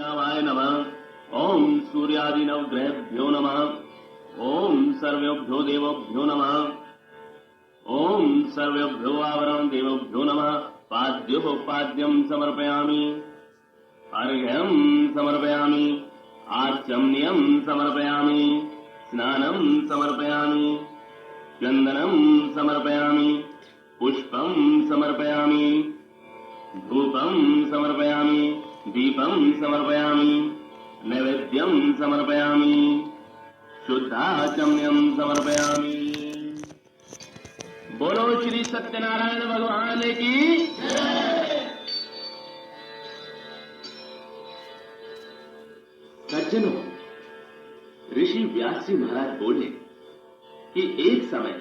केशवाय नमः। ओम सूर्यादिनवग्रहेभ्यो नमः। ओम सर्वेभ्यो देवभ्यो नमः। ओम सर्वेभ्यो आवरण देवभ्यो नमः। पाद्योपाद्यं समर्पयामि। अर्घ्यं समर्पयामि। आचमनीयं समर्पयामि। स्नानं समर्पयामि। चन्दनं समर्पयामि। पुष्पं समर्पयामि। धूपं समर्पयामि। दीपं समर्पयामि। नैवेद्यं समर्पयामि। शुद्धाचमनीयं समर्पयामि। बोलो श्री सत्यनारायण भगवान की सज्जनों, ऋषि व्यास जी महाराज बोले कि एक समय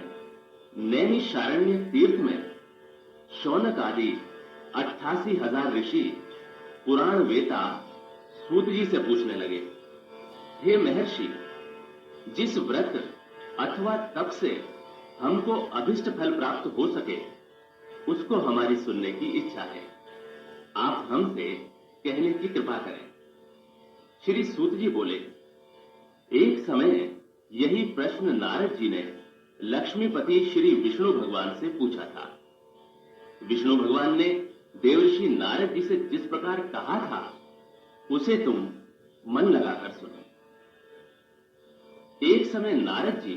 नैमिषारण्य तीर्थ में शौनक आदि 88,000 ऋषि पुराण वेता सूत जी से पूछने लगे, हे महर्षि, जिस व्रत अथवा तप से हमको अभिष्ट फल प्राप्त हो सके उसको हमारी सुनने की इच्छा है। आप हमसे कहने की कृपा करें। श्री सूत जी बोले, एक समय यही प्रश्न नारद जी ने लक्ष्मीपति श्री विष्णु भगवान से पूछा था। विष्णु भगवान ने देवर्षि नारद जी से जिस प्रकार कहा था उसे तुम मन लगाकर सुनो। एक समय नारद जी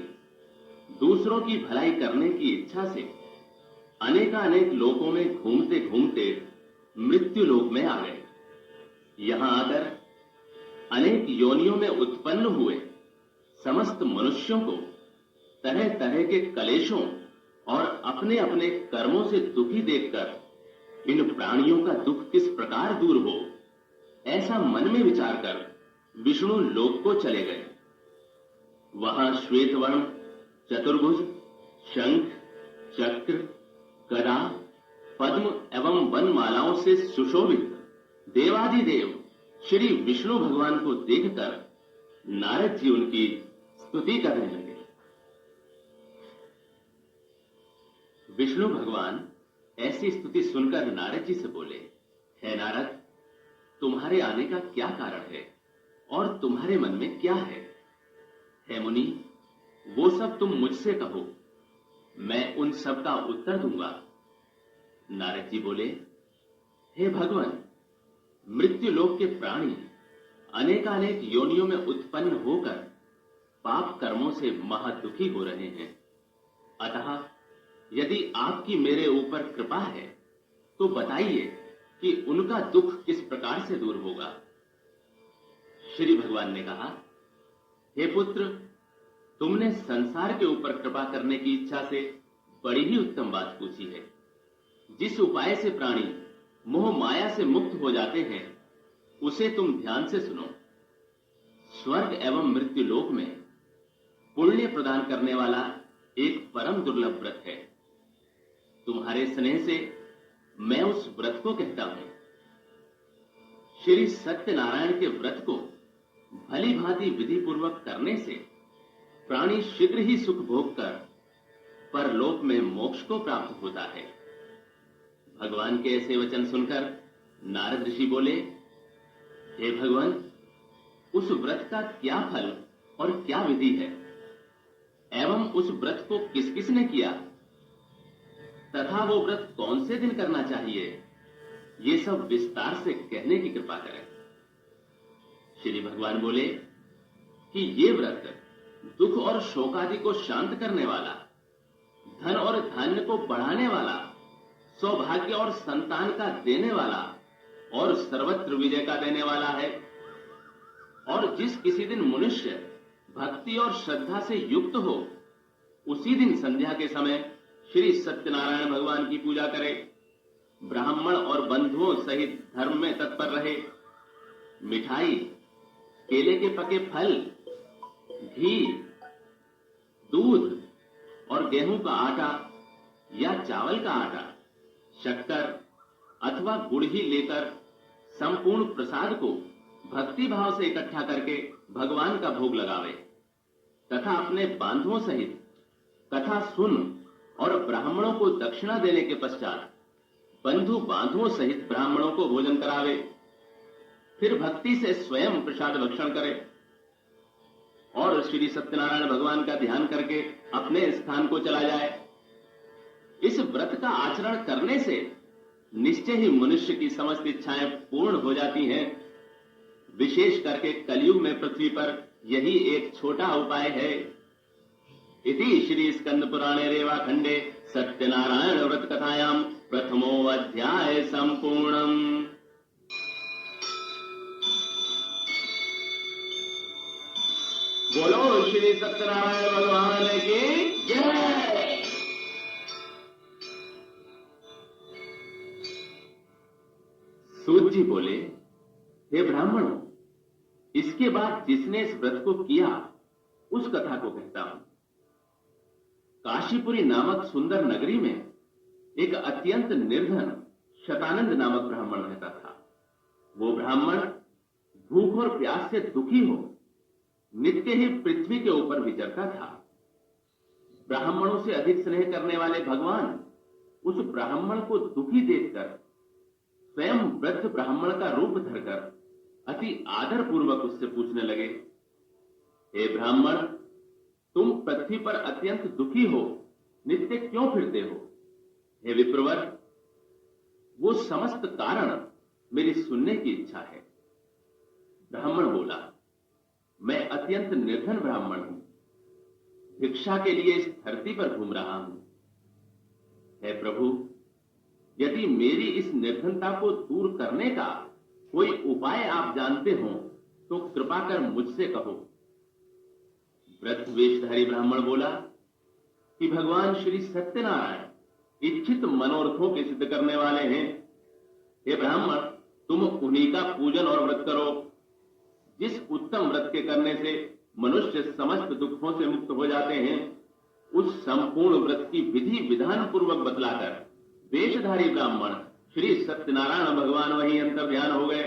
दूसरों की भलाई करने की इच्छा से अनेकानेक लोकों में घूमते घूमते मृत्यु लोक में आ गए। यहां आकर अनेक योनियों में उत्पन्न हुए समस्त मनुष्यों को तरह तरह के कलेशों और अपने अपने कर्मों से दुखी देखकर इन प्राणियों का दुख किस प्रकार दूर हो, ऐसा मन में विचार कर विष्णु लोक को चले गए। वहां श्वेतवर्ण चतुर्भुज शंख चक्र गदा पद्म एवं वनमालाओं से सुशोभित देवादिदेव श्री विष्णु भगवान को देखकर नारद जी उनकी स्तुति करने लगे। विष्णु भगवान ऐसी स्तुति सुनकर नारद जी से बोले, हे नारद, तुम्हारे आने का क्या कारण है और तुम्हारे मन में क्या है? हे मुनि, वो सब तुम मुझसे कहो, मैं उन सब का उत्तर दूंगा। नारद जी बोले, हे भगवान, मृत्यु लोक के प्राणी अनेकानेक योनियों में उत्पन्न होकर पाप कर्मों से महादुखी हो रहे हैं। अतः यदि आपकी मेरे ऊपर कृपा है तो बताइए कि उनका दुख किस प्रकार से दूर होगा। श्री भगवान ने कहा, हे पुत्र, तुमने संसार के ऊपर कृपा करने की इच्छा से बड़ी ही उत्तम बात पूछी है। जिस उपाय से प्राणी मोह माया से मुक्त हो जाते हैं उसे तुम ध्यान से सुनो। स्वर्ग एवं मृत्यु लोक में पुण्य प्रदान करने वाला एक परम दुर्लभ व्रत है। तुम्हारे स्नेह से मैं उस व्रत को कहता हूं। श्री सत्यनारायण के व्रत को भली भांति विधि पूर्वक करने से प्राणी शीघ्र ही सुख भोग कर परलोक में मोक्ष को प्राप्त होता है। भगवान के ऐसे वचन सुनकर नारद ऋषि बोले, हे भगवान, उस व्रत का क्या फल और क्या विधि है एवं उस व्रत को किस किस ने किया तथा वो व्रत कौन से दिन करना चाहिए, ये सब विस्तार से कहने की कृपा करें। श्री भगवान बोले कि ये व्रत दुख और शोक आदि को शांत करने वाला, धन और धान्य को बढ़ाने वाला, सौभाग्य और संतान का देने वाला और सर्वत्र विजय का देने वाला है। और जिस किसी दिन मनुष्य भक्ति और श्रद्धा से युक्त हो उसी दिन संध्या के समय श्री सत्यनारायण भगवान की पूजा करे, ब्राह्मण और बंधुओं सहित धर्म में तत्पर रहे, मिठाई, केले के पके फल, घी, दूध और गेहूं का आटा या चावल का आटा, शक्कर अथवा गुड़ ही लेकर संपूर्ण प्रसाद को भक्ति भाव से इकट्ठा करके भगवान का भोग लगावे तथा अपने बांधुओं सहित कथा सुन और ब्राह्मणों को दक्षिणा देने के पश्चात बंधु बांधुओं सहित ब्राह्मणों को भोजन करावे। फिर भक्ति से स्वयं प्रसाद भक्षण करे और श्री सत्यनारायण भगवान का ध्यान करके अपने स्थान को चला जाए। इस व्रत का आचरण करने से निश्चय ही मनुष्य की समस्त इच्छाएं पूर्ण हो जाती हैं। विशेष करके कलयुग में पृथ्वी पर यही एक छोटा उपाय है। इति श्री स्कंद पुराणे रेवा खंडे सत्यनारायण व्रत कथायाम प्रथमो अध्याय संपूर्णम। बोलो श्री सत्यनारायण भगवान की जय। सूत जी बोले, हे ब्राह्मणों, इसके बाद जिसने इस व्रत को किया उस कथा को कहता हूं। काशीपुरी नामक सुंदर नगरी में एक अत्यंत निर्धन शतानंद नामक ब्राह्मण रहता था। वो ब्राह्मण भूख और प्यास से दुखी हो नित्य ही पृथ्वी के ऊपर विचरता था। ब्राह्मणों से अधिक स्नेह करने वाले भगवान उस ब्राह्मण को दुखी देखकर स्वयं वृद्ध ब्राह्मण का रूप धरकर अति आदर पूर्वक उससे पूछने लगे, हे ब्राह्मण, तुम पृथ्वी पर अत्यंत दुखी हो नित्य क्यों फिरते हो? हे विप्रवर, वो समस्त कारण मेरी सुनने की इच्छा है। ब्राह्मण बोला, मैं अत्यंत निर्धन ब्राह्मण हूं, भिक्षा के लिए इस धरती पर घूम रहा हूं। हे प्रभु, यदि मेरी इस निर्धनता को दूर करने का कोई उपाय आप जानते हो तो कृपा कर मुझसे कहो। व्रत वेशधारी ब्राह्मण बोला कि भगवान श्री सत्यनारायण इच्छित मनोरथों के सिद्ध करने वाले हैं। हे ब्राह्मण, तुम उन्हीं का पूजन और व्रत करो। जिस उत्तम व्रत के करने से मनुष्य समस्त दुखों से मुक्त हो जाते हैं, उस संपूर्ण व्रत की विधि विधान पूर्वक बतलाकर वेशधारी ब्राह्मण श्री सत्यनारायण भगवान वहीं अंतर्ध्यान हो गए।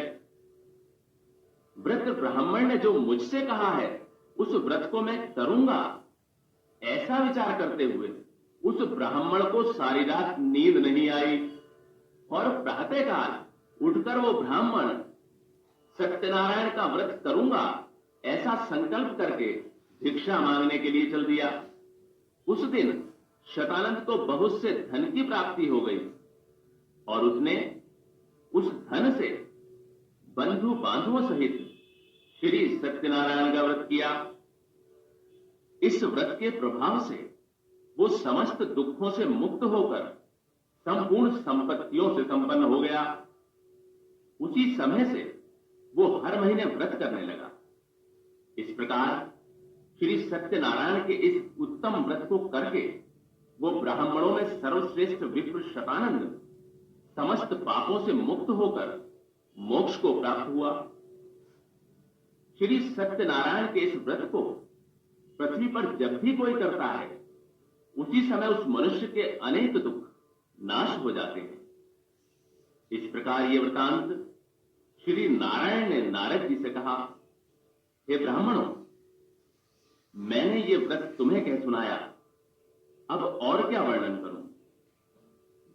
व्रत ब्राह्मण ने जो मुझसे कहा है उस व्रत को मैं करूंगा, ऐसा विचार करते हुए उस ब्राह्मण को सारी रात नींद नहीं आई और प्रातःकाल उठकर वो ब्राह्मण सत्यनारायण का व्रत करूंगा ऐसा संकल्प करके भिक्षा मांगने के लिए चल दिया। उस दिन शतानंद को बहुत से धन की प्राप्ति हो गई और उसने उस धन से बंधु बांधुओं सहित श्री सत्यनारायण का व्रत किया। इस व्रत के प्रभाव से वो समस्त दुखों से मुक्त होकर संपूर्ण संपत्तियों से संपन्न हो गया। उसी समय से वो हर महीने व्रत करने लगा। इस प्रकार श्री सत्यनारायण के इस उत्तम व्रत को करके वो ब्राह्मणों में सर्वश्रेष्ठ विप्र शतानंद समस्त पापों से मुक्त होकर मोक्ष को प्राप्त हुआ। श्री सत्यनारायण के इस व्रत को पृथ्वी पर जब भी कोई करता है, उसी समय उस मनुष्य के अनेक दुख नाश हो जाते हैं। इस प्रकार ये वृतांत श्री नारायण ने नारद जी से कहा, हे ब्राह्मणों, मैंने ये व्रत तुम्हें कह सुनाया, अब और क्या वर्णन करूं?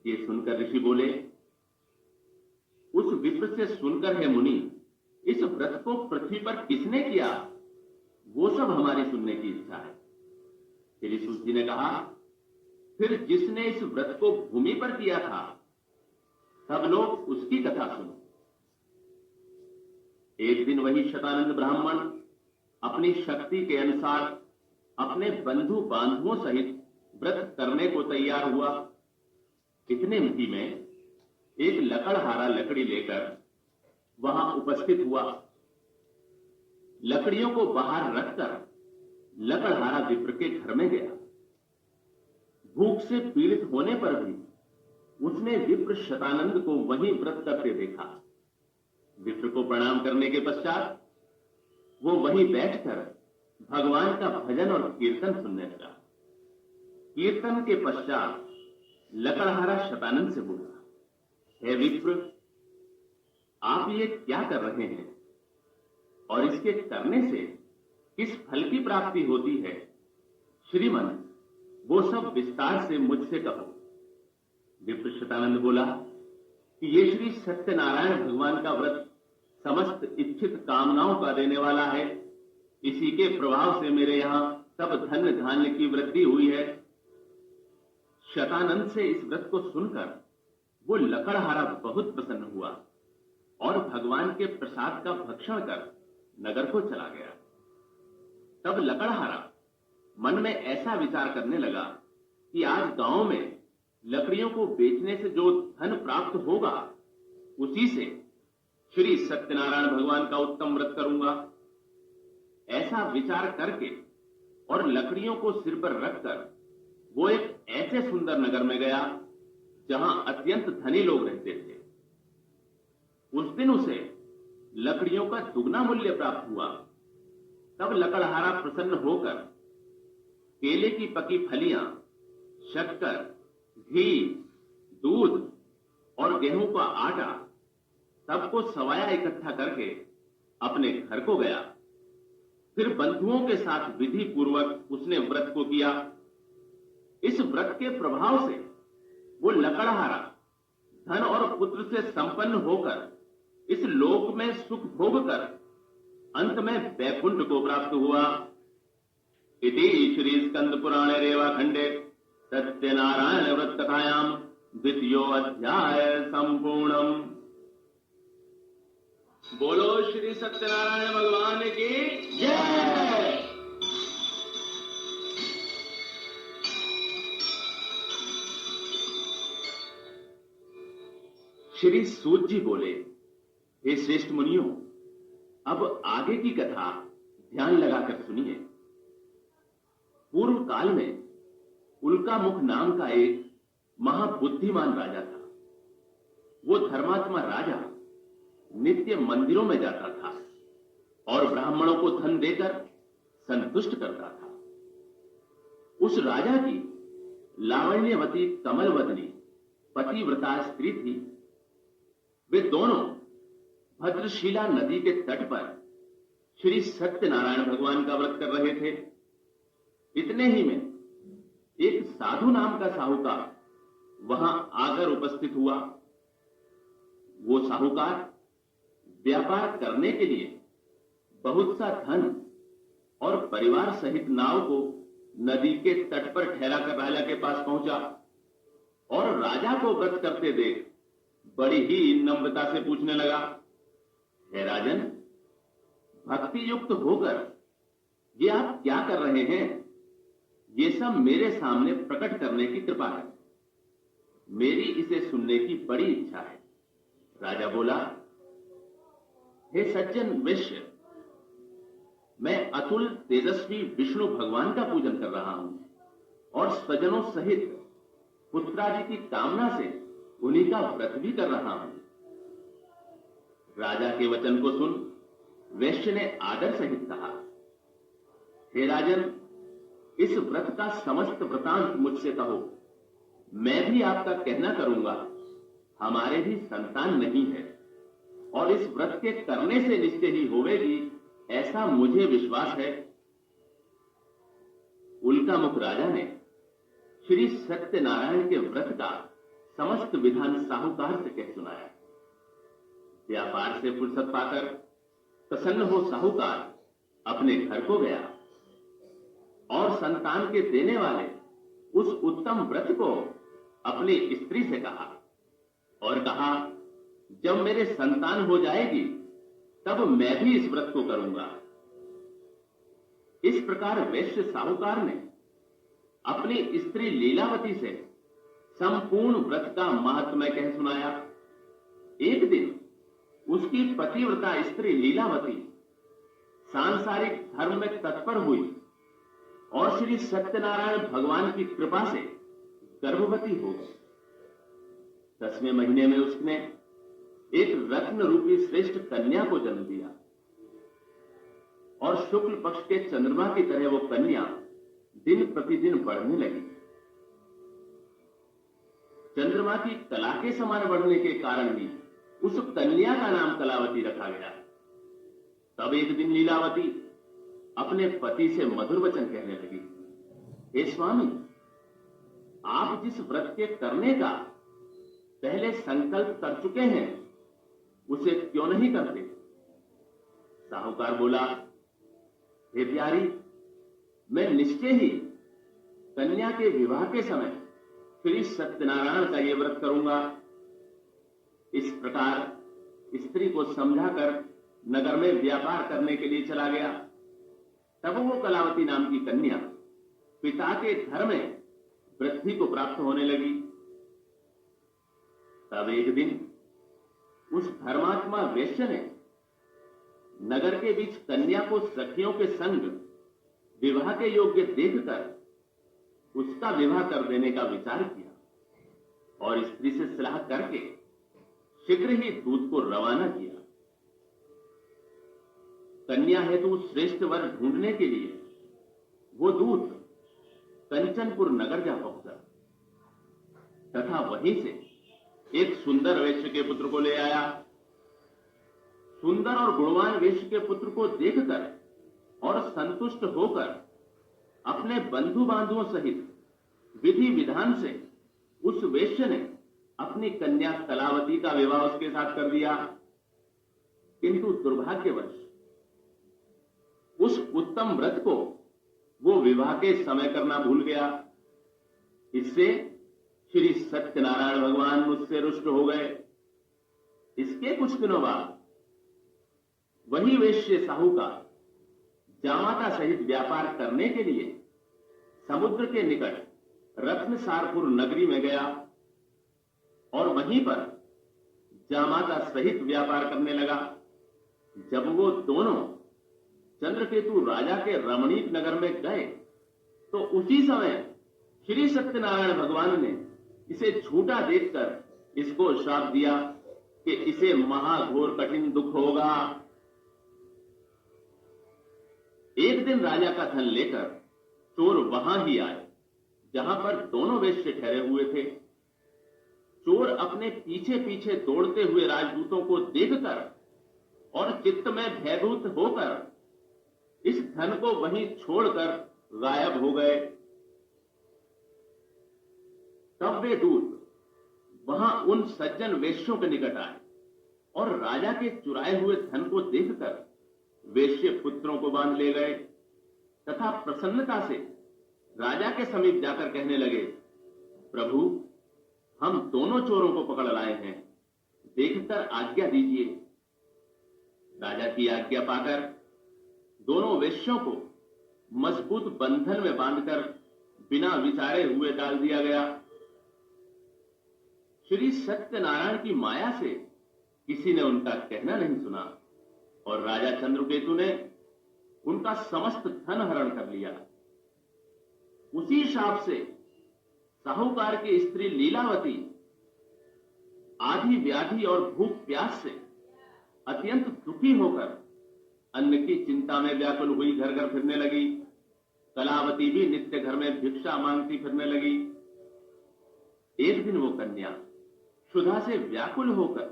ये सुनकर ऋषि बोले, उस विप्र से सुनकर हे मुनि, इस व्रत को पृथ्वी पर किसने किया वो सब हमारी सुनने की इच्छा है। श्री सूत जी ने कहा, फिर जिसने इस व्रत को भूमि पर किया था सब लोग उसकी कथा सुनो। एक दिन वही शतानंद ब्राह्मण अपनी शक्ति के अनुसार अपने बंधु बांधुओं सहित व्रत करने को तैयार हुआ। इतने ही में एक लकड़हारा लकड़ी लेकर वहां उपस्थित हुआ। लकड़ियों को बाहर रखकर लकड़हारा विप्र के घर में गया। भूख से पीड़ित होने पर भी उसने विप्र शतानंद को वहीं व्रत करते देखा। विप्र को प्रणाम करने के पश्चात वो वहीं बैठकर भगवान का भजन और कीर्तन सुनने लगा। कीर्तन के पश्चात लकड़हारा शतानंद से बोला, हे विप्र, आप ये क्या कर रहे हैं और इसके करने से किस फल की प्राप्ति होती है? श्रीमन, वो सब विस्तार से मुझसे कहो। विप्र शतानंद बोला कि ये श्री सत्यनारायण भगवान का व्रत समस्त इच्छित कामनाओं का देने वाला है। इसी के प्रभाव से मेरे यहां सब धन धान्य की वृद्धि हुई है। शतानंद से इस व्रत को सुनकर वो लकड़हारा बहुत प्रसन्न हुआ और भगवान के प्रसाद का भक्षण कर नगर को चला गया। तब लकड़हारा मन में ऐसा विचार करने लगा कि आज गांव में लकड़ियों को बेचने से जो धन प्राप्त होगा उसी से श्री सत्यनारायण भगवान का उत्तम व्रत करूंगा। ऐसा विचार करके और लकड़ियों को सिर पर रखकर वो एक ऐसे सुंदर नगर में गया जहां अत्यंत धनी लोग रहते थे। उस दिन उसे लकड़ियों का दुगना मूल्य प्राप्त हुआ। तब लकड़हारा प्रसन्न होकर केले की पकी फलियां, शक्कर, घी, दूध और गेहूं का आटा सबको सवाया इकट्ठा करके अपने घर को गया। फिर बंधुओं के साथ विधि पूर्वक उसने व्रत को किया। इस व्रत के प्रभाव से वो लकड़हारा धन और पुत्र से संपन्न होकर इस लोक में सुख भोग कर अंत में वैकुंठ को प्राप्त हुआ। इति श्री स्कंद पुराणे रेवाखंडे सत्यनारायण व्रत कथायाम द्वितीयो अध्याय संपूर्णम। बोलो श्री सत्यनारायण भगवान की जय। श्री सूत जी बोले, हे श्रेष्ठ मुनियों, अब आगे की कथा ध्यान लगाकर सुनिए। पूर्व काल में उल्कामुख नाम का एक महाबुद्धिमान राजा था। वो धर्मात्मा राजा नित्य मंदिरों में जाता था और ब्राह्मणों को धन देकर संतुष्ट करता था। उस राजा की लावण्यवती कमलवदनी पतिव्रता स्त्री थी। वे दोनों भद्रशिला नदी के तट पर श्री सत्यनारायण भगवान का व्रत कर रहे थे। इतने ही में एक साधु नाम का साहूकार वहां आकर उपस्थित हुआ। वो साहूकार व्यापार करने के लिए बहुत सा धन और परिवार सहित नाव को नदी के तट पर ठहरा कर राजा के पास पहुंचा और राजा को व्रत करते देख बड़ी ही नम्रता से पूछने लगा, हे राजन, भक्ति युक्त होकर ये आप क्या कर रहे हैं? ये सब मेरे सामने प्रकट करने की कृपा है। मेरी इसे सुनने की बड़ी इच्छा है। राजा बोला, हे सज्जन वैश्य, मैं अतुल तेजस्वी विष्णु भगवान का पूजन कर रहा हूं और स्वजनों सहित पुत्रादि की कामना से उन्हीं का व्रत भी कर रहा हूं। राजा के वचन को सुन वैश्य ने आदर सहित कहा, हे राजन, इस व्रत का समस्त वृतांत मुझसे कहो। मैं भी आपका कहना करूंगा। हमारे भी संतान नहीं है और इस व्रत के करने से निश्चय ही होवेगी, ऐसा मुझे विश्वास है। उल्कामुख राजा ने श्री सत्यनारायण के व्रत का समस्त विधान साहूकार से कह सुनाया। व्यापार से फुर्सत पाकर प्रसन्न हो साहूकार अपने घर को गया और संतान के देने वाले उस उत्तम व्रत को अपनी स्त्री से कहा और कहा, जब मेरे संतान हो जाएगी तब मैं भी इस व्रत को करूंगा। इस प्रकार वैश्य साहूकार ने अपनी स्त्री लीलावती से संपूर्ण व्रत का महात्म्य कह सुनाया। एक दिन उसकी पतिव्रता स्त्री लीलावती सांसारिक धर्म में तत्पर हुई और श्री सत्यनारायण भगवान की कृपा से गर्भवती हो गई। 10वें महीने में उसने एक रत्न रूपी श्रेष्ठ कन्या को जन्म दिया और शुक्ल पक्ष के चंद्रमा की तरह वो कन्या दिन प्रतिदिन बढ़ने लगी। चंद्रमा की कला के समान बढ़ने के कारण भी उस कन्या का नाम कलावती रखा गया। तब एक दिन लीलावती अपने पति से मधुर वचन कहने लगी, हे स्वामी, आप जिस व्रत के करने का पहले संकल्प कर चुके हैं उसे क्यों नहीं करते? साहूकार बोला, हे प्यारी, मैं निश्चय ही कन्या के विवाह के समय श्री सत्यनारायण का ये व्रत करूंगा। इस प्रकार स्त्री को समझाकर नगर में व्यापार करने के लिए चला गया। तब वो कलावती नाम की कन्या पिता के घर में वृद्धि को प्राप्त होने लगी। तब एक दिन उस धर्मात्मा वेश्या ने नगर के बीच कन्या को सखियों के संग विवाह के योग्य देखकर उसका विवाह कर देने का विचार किया और स्त्री से सलाह करके शीघ्र ही दूत को रवाना किया। कन्या हेतु श्रेष्ठ वर ढूंढने के लिए वो दूत कंचनपुर नगर जा पहुंचा तथा वहीं से एक सुंदर वेश्य के पुत्र को ले आया। सुंदर और गुणवान वेश्य के पुत्र को देखकर और संतुष्ट होकर अपने बंधु बांधुओं सहित विधि विधान से उस वेश्य ने अपनी कन्या कलावती का विवाह उसके साथ कर दिया। किंतु दुर्भाग्यवश उस उत्तम व्रत को वो विवाह के समय करना भूल गया। इससे श्री सत्यनारायण भगवान मुझसे रुष्ट हो गए। इसके कुछ दिनों बाद वही वेश्य साहूकार जामाता सहित व्यापार करने के लिए समुद्र के निकट रत्नसारपुर नगरी में गया और वहीं पर जामाता सहित व्यापार करने लगा। जब वो दोनों चंद्रकेतु राजा के रमणीक नगर में गए तो उसी समय श्री सत्यनारायण भगवान ने इसे झूठा देखकर इसको श्राप दिया कि इसे महाघोर कठिन दुख होगा। एक दिन राजा का धन लेकर चोर वहां ही आए जहां पर दोनों वेश्य ठहरे हुए थे। चोर अपने पीछे पीछे दौड़ते हुए राजदूतों को देखकर और चित्त में भयभीत होकर इस धन को वहीं छोड़कर गायब हो गए। तब वे दूत वहां उन सज्जन वेश्यों के निकट आए और राजा के चुराए हुए धन को देखकर वेश्य पुत्रों को बांध ले गए तथा प्रसन्नता से राजा के समीप जाकर कहने लगे, प्रभु, हम दोनों चोरों को पकड़ लाए हैं, देखकर आज्ञा दीजिए। राजा की आज्ञा पाकर दोनों वेश्यों को मजबूत बंधन में बांधकर बिना विचारे हुए डाल दिया गया। श्री सत्यनारायण की माया से किसी ने उनका कहना नहीं सुना और राजा चंद्रकेतु ने उनका समस्त धन हरण कर लिया। उसी शाप से साहूकार की स्त्री लीलावती आधी व्याधि और भूख प्यास से अत्यंत दुखी होकर अन्न की चिंता में व्याकुल हुई घर घर फिरने लगी। कलावती भी नित्य घर में भिक्षा मांगती फिरने लगी। एक दिन वो कन्या क्षुधा से व्याकुल होकर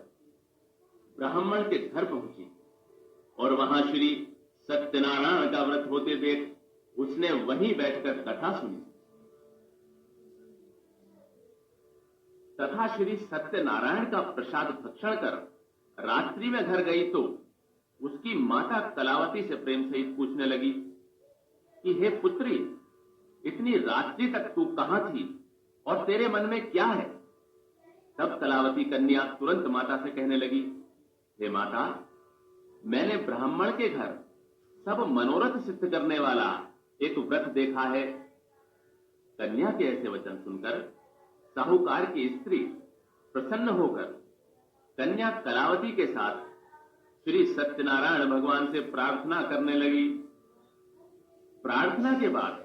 ब्राह्मण के घर पहुंची और वहां श्री सत्यनारायण का व्रत होते देख उसने वहीं बैठकर कथा सुनी तथा श्री सत्यनारायण का प्रसाद भक्षण कर रात्रि में घर गई तो उसकी माता कलावती से प्रेम सहित पूछने लगी कि हे पुत्री, इतनी रात्रि तक तू कहां थी और तेरे मन में क्या है? तब कलावती कन्या तुरंत माता से कहने लगी, हे माता, मैंने ब्राह्मण के घर सब मनोरथ सिद्ध करने वाला एक व्रत देखा है। कन्या के ऐसे वचन सुनकर साहूकार की स्त्री प्रसन्न होकर कन्या कलावती के साथ श्री सत्यनारायण भगवान से प्रार्थना करने लगी। प्रार्थना के बाद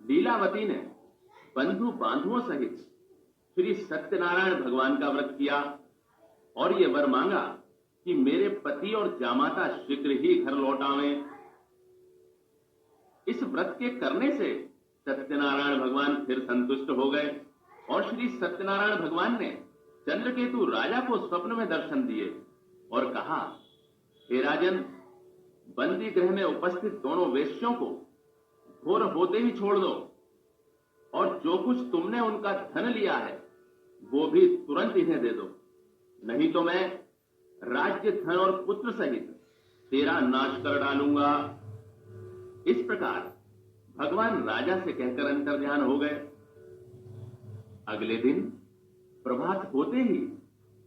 लीलावती ने बंधु बांधुओं सहित श्री सत्यनारायण भगवान का व्रत किया और ये वर मांगा कि मेरे पति और जामाता शीघ्र ही घर लौट आवें। इस व्रत के करने से सत्यनारायण भगवान फिर संतुष्ट हो गए और श्री सत्यनारायण भगवान ने चंद्रकेतु राजा को स्वप्न में दर्शन दिए और कहा, हे राजन, बंदी गृह में उपस्थित दोनों वेश्यों को भोर होते ही छोड़ दो और जो कुछ तुमने उनका धन लिया है वो भी तुरंत इन्हें दे दो, नहीं तो मैं राज्य धन और पुत्र सहित तेरा नाश कर डालूंगा। इस प्रकार भगवान राजा से कहकर अंतर्ध्यान हो गए। अगले दिन प्रभात होते ही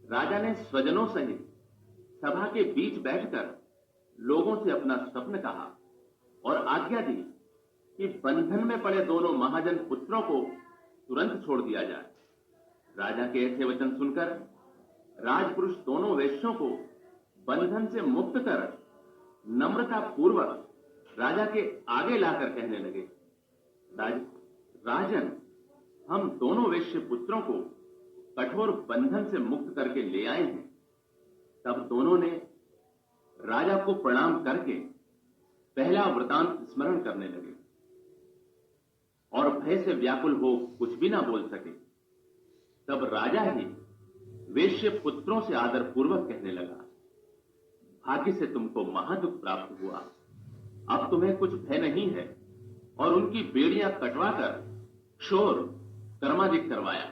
राजा ने स्वजनों सहित सभा के बीच बैठकर लोगों से अपना स्वप्न कहा और आज्ञा दी कि बंधन में पड़े दोनों महाजन पुत्रों को तुरंत छोड़ दिया जाए। राजा के ऐसे वचन सुनकर राजपुरुष दोनों वेश्यों को बंधन से मुक्त कर नम्रता पूर्वक राजा के आगे लाकर कहने लगे, राजन, हम दोनों वेश्य पुत्रों को कठोर बंधन से मुक्त करके ले आए हैं। तब दोनों ने राजा को प्रणाम करके पहला वृतांत स्मरण करने लगे और भय से व्याकुल हो कुछ भी ना बोल सके। तब राजा ही वेश्य पुत्रों से आदर पूर्वक कहने लगा, भाग्य से तुमको महादुख प्राप्त हुआ। अब तुम्हें कुछ भय नहीं है। और उनकी बेड़ियां कटवाकर क्षोर कर्माधिक करवाया।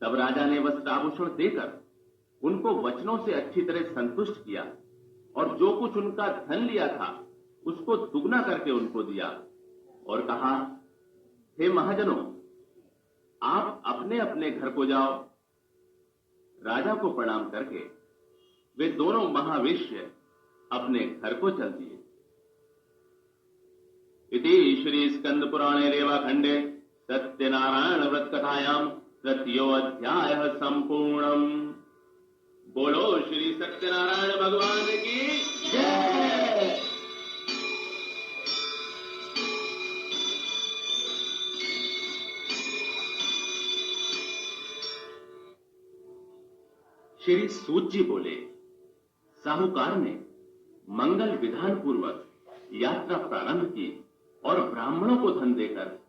तब राजा ने वस्त्राभूषण देकर उनको वचनों से अच्छी तरह संतुष्ट किया और जो कुछ उनका धन लिया था उसको दुगना करके उनको दिया और कहा, हे महाजनों, आप अपने अपने घर को जाओ। राजा को प्रणाम करके वे दोनों महावेश्य अपने घर को चल दिए। इति श्री स्कंद पुराणे रेवाखंडे सत्यनारायण व्रत कथायाम तृतीयो अध्याय संपूर्णम। बोलो श्री सत्यनारायण भगवान की जय। श्री सूत जी बोले, साहूकार ने मंगल विधान पूर्वक यात्रा प्रारंभ की और ब्राह्मणों को धन देकर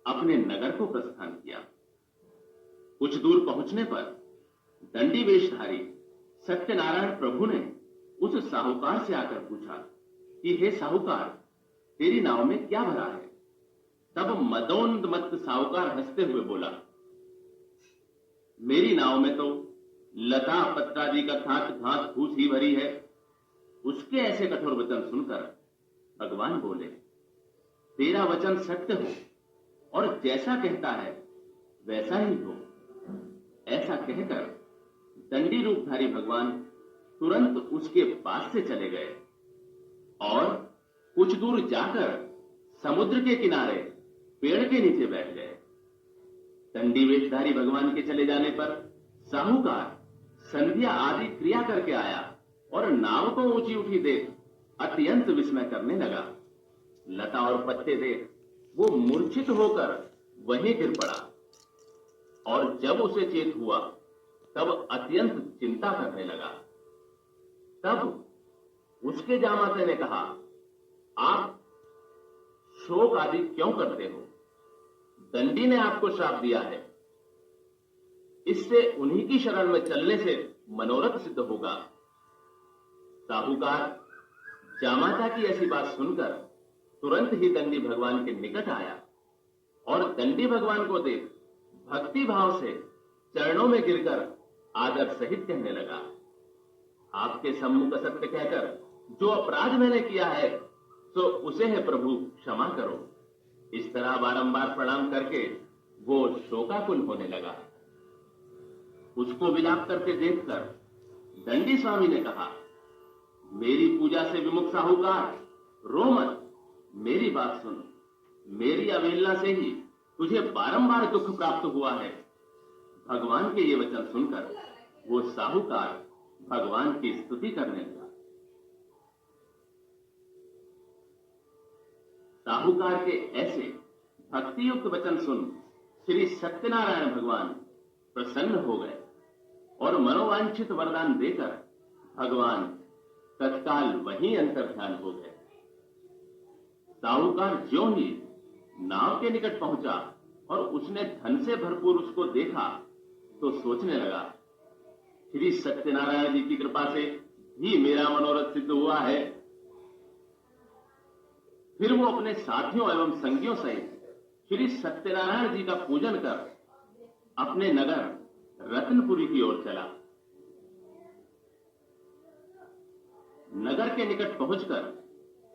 अपने नगर को प्रस्थान किया। कुछ दूर पहुंचने पर दंडी वेशधारी सत्यनारायण प्रभु ने उस साहूकार से आकर पूछा कि हे साहूकार, तेरी नाव में क्या भरा है? तब मदोन्मत्त साहूकार हंसते हुए बोला, मेरी नाव में तो लता पत्रादि का घात घात फूस ही भरी है। उसके ऐसे कठोर वचन सुनकर भगवान बोले, तेरा वचन सत्य हो और जैसा कहता है वैसा ही हो। ऐसा कहकर दंडी रूपधारी भगवान तुरंत उसके पास से चले गए और कुछ दूर जाकर समुद्र के किनारे पेड़ के नीचे बैठ गए। दंडी वेशधारी भगवान के चले जाने पर साहूकार संध्या आदि क्रिया करके आया और नाव को ऊंची उठी देख अत्यंत विस्मय करने लगा। लता और पत्ते देख वो मूर्छित होकर वहीं गिर पड़ा और जब उसे चेत हुआ तब अत्यंत चिंता करने लगा। तब उसके जामाते ने कहा, आप शोक आदि क्यों करते हो? दंडी ने आपको श्राप दिया है। इससे उन्हीं की शरण में चलने से मनोरथ सिद्ध होगा। साहूकार जामाता की ऐसी बात सुनकर तुरंत ही दंडी भगवान के निकट आया और दंडी भगवान को देख भक्ति भाव से चरणों में गिरकर आदर सहित कहने लगा, आपके सम्मुख असत्य कहकर जो अपराध मैंने किया है तो उसे है प्रभु क्षमा करो। इस तरह बारंबार प्रणाम करके वो शोकाकुल होने लगा। उसको विलाप करके देखकर दंडी स्वामी ने कहा, मेरी पूजा से विमुख साहूकार, रो मत, मेरी बात सुन। मेरी अवहेलना से ही तुझे बारंबार दुख प्राप्त हुआ है। भगवान के ये वचन सुनकर वो साहूकार भगवान की स्तुति करने लगा। साहूकार के ऐसे भक्ति युक्त वचन सुन श्री सत्यनारायण भगवान प्रसन्न हो गए और मनोवांछित वरदान देकर भगवान तत्काल वहीं अंतर्ध्यान हो गए। साहूकार ज्यों ही नाव के निकट पहुंचा और उसने धन से भरपूर उसको देखा तो सोचने लगा, श्री सत्यनारायण जी की कृपा से ही मेरा मनोरथ सिद्ध हुआ है। फिर वो अपने साथियों एवं संगियों सहित श्री सत्यनारायण जी का पूजन कर अपने नगर रत्नपुरी की ओर चला। नगर के निकट पहुंचकर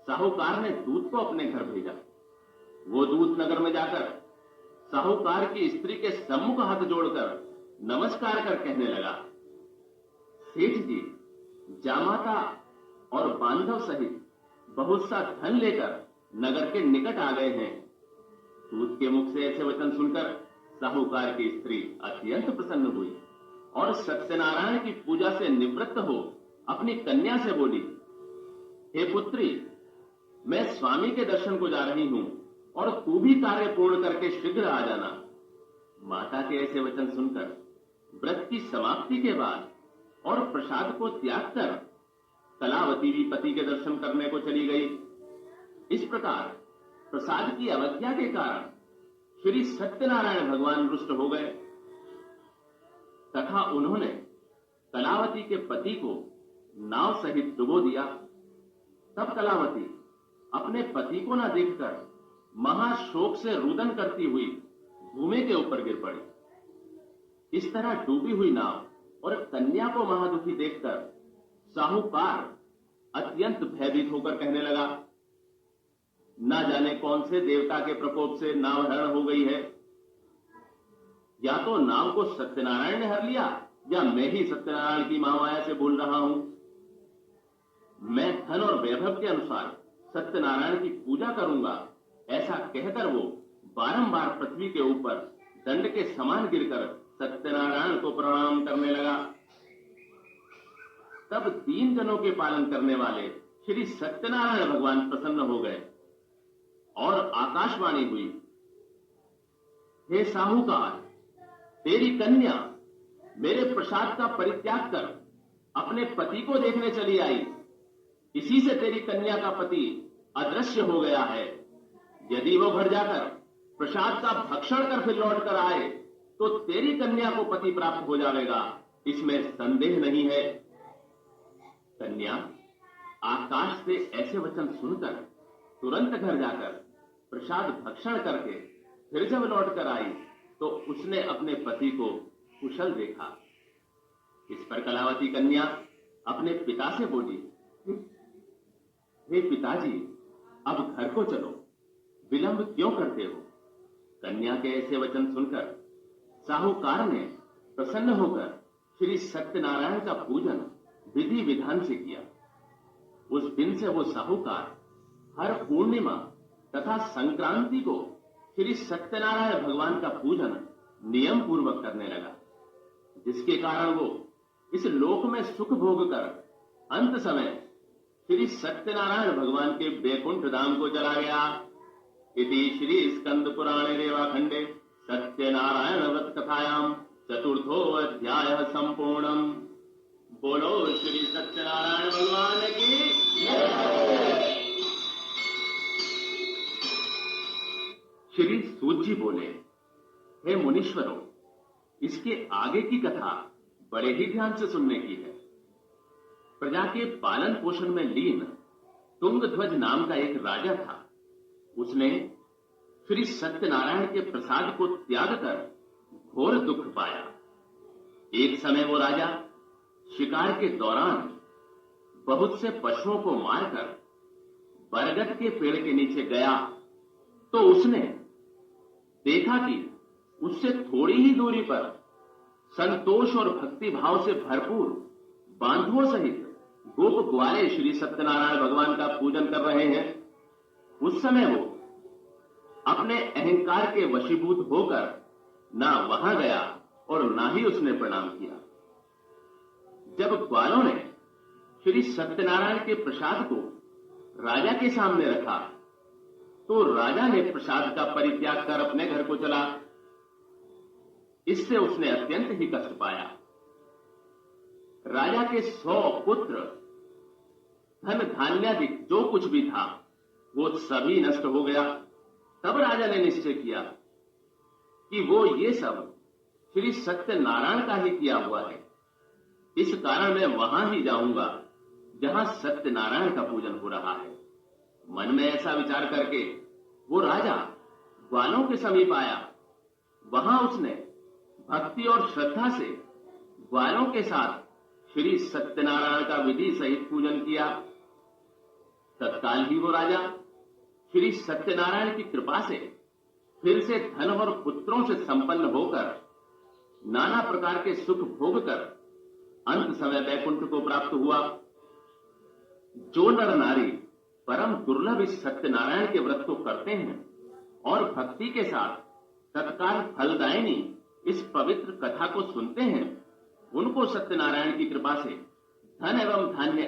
साहूकार ने दूत को अपने घर भेजा। वो दूत नगर में जाकर साहूकार की स्त्री के सम्मुख हाथ जोड़कर नमस्कार कर कहने लगा, सेठ जी जामाता और बांधव सहित बहुत सा धन लेकर नगर के निकट आ गए हैं। दूत के मुख से ऐसे वचन सुनकर साहूकार की स्त्री अत्यंत प्रसन्न हुई और सत्यनारायण की पूजा से निवृत्त हो अपनी कन्या से बोली, हे पुत्री, मैं स्वामी के दर्शन को जा रही हूं और तू भी कार्य पूर्ण करके शीघ्र आ जाना। माता के ऐसे वचन सुनकर व्रत की समाप्ति के बाद और प्रसाद को त्याग कर कलावती भी पति के दर्शन करने को चली गई। इस प्रकार प्रसाद की अवज्ञा के कारण श्री सत्यनारायण भगवान रुष्ट हो गए तथा उन्होंने कलावती के पति को नाव सहित डुबो दिया। तब कलावती अपने पति को न देखकर महाशोक से रुदन करती हुई भूमि के ऊपर गिर पड़ी। इस तरह डूबी हुई नाव और कन्या को महादुखी देखकर साहूकार अत्यंत भयभीत होकर कहने लगा, न जाने कौन से देवता के प्रकोप से नाव हरण हो गई है। या तो नाव को सत्यनारायण ने हर लिया या मैं ही सत्यनारायण की महामाया से बोल रहा हूं। मैं धन और वैभव के अनुसार सत्यनारायण की पूजा करूंगा, ऐसा कहकर वो बारंबार पृथ्वी के ऊपर दंड के समान गिरकर सत्यनारायण को प्रणाम करने लगा। तब 3 जनों के पालन करने वाले श्री सत्यनारायण भगवान प्रसन्न हो गए और आकाशवाणी हुई, हे साहूकार, तेरी कन्या मेरे प्रसाद का परित्याग कर अपने पति को देखने चली आई। इसी से तेरी कन्या का पति अदृश्य हो गया है। यदि वो घर जाकर प्रसाद का भक्षण कर फिर लौट कर आए तो तेरी कन्या को पति प्राप्त हो जाएगा, इसमें संदेह नहीं है। कन्या आकाश से ऐसे वचन सुनकर तुरंत घर जाकर प्रसाद भक्षण करके फिर जब लौट कर आई तो उसने अपने पति को कुशल देखा। इस पर कलावती कन्या अपने पिता से बोली, हे पिताजी, अब घर को चलो, विलंब क्यों करते हो। कन्या के ऐसे वचन सुनकर साहूकार ने प्रसन्न होकर श्री सत्यनारायण का पूजन विधि विधान से किया। उस दिन से वो साहूकार हर पूर्णिमा तथा संक्रांति को श्री सत्यनारायण भगवान का पूजन नियम पूर्वक करने लगा, जिसके कारण वो इस लोक में सुख भोग कर अंत समय श्री सत्यनारायण भगवान के बैकुंठ धाम को चला गया। इति श्री स्कंद पुराणे रेवाखंडे सत्यनारायण व्रत कथायाम 4थो अध्याय संपूर्णम। बोलो श्री सत्यनारायण भगवान की जय। श्री सूत जी बोले, हे मुनीश्वरों, इसके आगे की कथा बड़े ही ध्यान से सुनने की है। प्रजा के पालन पोषण में लीन तुंगध्वज नाम का एक राजा था। उसने श्री सत्यनारायण के प्रसाद को त्याग कर घोर दुख पाया। एक समय वो राजा शिकार के दौरान बहुत से पशुओं को मारकर बरगद के पेड़ के नीचे गया तो उसने देखा कि उससे थोड़ी ही दूरी पर संतोष और भक्ति भाव से भरपूर बांधुओं सहित गोप ग्वाले श्री सत्यनारायण भगवान का पूजन कर रहे हैं। उस समय वो अपने अहंकार के वशीभूत होकर ना वहां गया और ना ही उसने प्रणाम किया। जब ग्वालों ने श्री सत्यनारायण के प्रसाद को राजा के सामने रखा तो राजा ने प्रसाद का परित्याग कर अपने घर को चला। इससे उसने अत्यंत ही कष्ट पाया। राजा के 100 पुत्र, धन धान्यादिक जो कुछ भी था वो सभी नष्ट हो गया। तब राजा ने निश्चय किया कि वो ये सब श्री सत्यनारायण का ही किया हुआ है। इस कारण मैं वहां ही जाऊंगा जहां सत्यनारायण का पूजन हो रहा है। मन में ऐसा विचार करके वो राजा ग्वालों के समीप आया। वहां उसने भक्ति और श्रद्धा से ग्वालों के साथ श्री सत्यनारायण का विधि सहित पूजन किया। तत्काल ही वो राजा श्री सत्यनारायण की कृपा से फिर से धन और पुत्रों से संपन्न होकर नाना प्रकार के सुख भोग कर अंत समय वैकुंठ को प्राप्त हुआ। जो नर नारी परम दुर्लभ इस सत्यनारायण के व्रत को करते हैं और भक्ति के साथ तत्काल फलदायिनी इस पवित्र कथा को सुनते हैं, उनको सत्यनारायण की कृपा से धन एवं धान्य